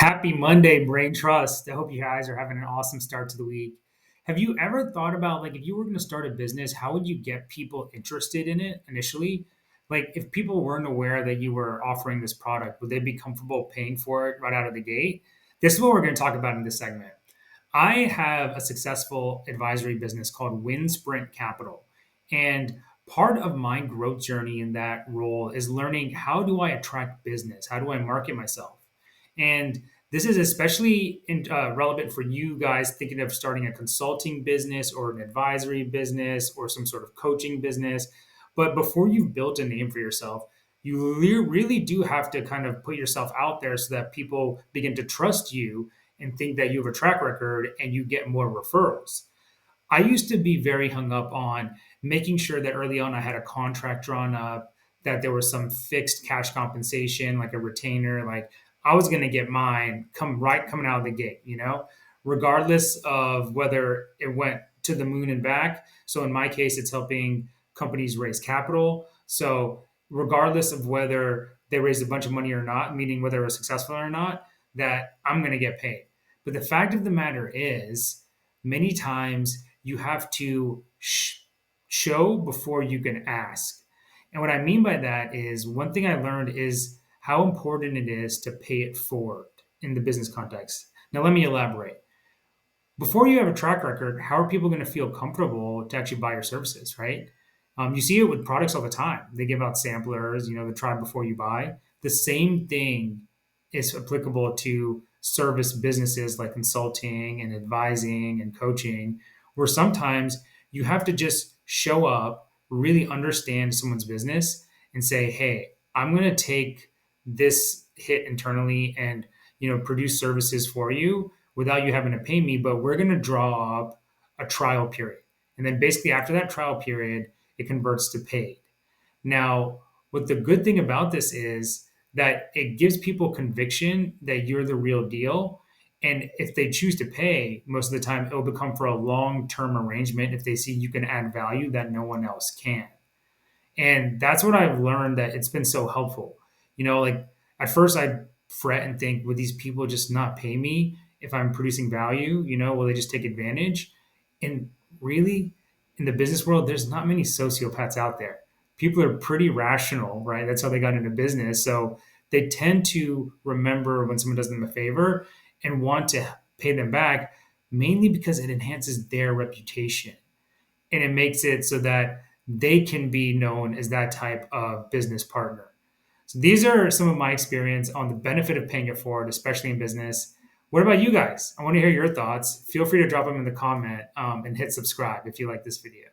Happy Monday, Brain Trust. I hope you guys are having an awesome start to the week. Have you ever thought about like if you were going to start a business, how would you get people interested in it initially? Like if people weren't aware that you were offering this product, would they be comfortable paying for it right out of the gate? This is what we're going to talk about in this segment. I have a successful advisory business called Win Sprint Capital. And part of my growth journey in that role is learning how do I attract business? How do I market myself? And this is especially relevant for you guys thinking of starting a consulting business or an advisory business or some sort of coaching business. But before you've built a name for yourself, you really do have to kind of put yourself out there so that people begin to trust you and think that you have a track record and you get more referrals. I used to be very hung up on making sure that early on I had a contract drawn up, that there was some fixed cash compensation, like a retainer, like I was going to get mine coming out of the gate, regardless of whether it went to the moon and back. So in my case, it's helping companies raise capital. So regardless of whether they raised a bunch of money or not, meaning whether it was successful or not, that I'm going to get paid. But the fact of the matter is, many times you have to show before you can ask. And what I mean by that is one thing I learned is how important it is to pay it forward in the business context. Now, let me elaborate. Before you have a track record, how are people going to feel comfortable to actually buy your services, right? You see it with products all the time. They give out samplers, the try before you buy. The same thing is applicable to service businesses like consulting and advising and coaching, where sometimes you have to just show up, really understand someone's business, and say, hey, I'm going to take this hit internally and produce services for you without you having to pay me, but we're going to draw up a trial period. And then basically after that trial period, it converts to paid. Now, what the good thing about this is that it gives people conviction that you're the real deal. And if they choose to pay, most of the time it'll become for a long term arrangement if they see you can add value that no one else can. And that's what I've learned that it's been so helpful. Like at first I'd fret and think, would these people just not pay me if I'm producing value? Will they just take advantage? And really, in the business world, there's not many sociopaths out there. People are pretty rational, right? That's how they got into business. So they tend to remember when someone does them a favor and want to pay them back, mainly because it enhances their reputation and it makes it so that they can be known as that type of business partner. So these are some of my experience on the benefit of paying it forward, especially in business. What about you guys? I want to hear your thoughts. Feel free to drop them in the comment and hit subscribe if you like this video.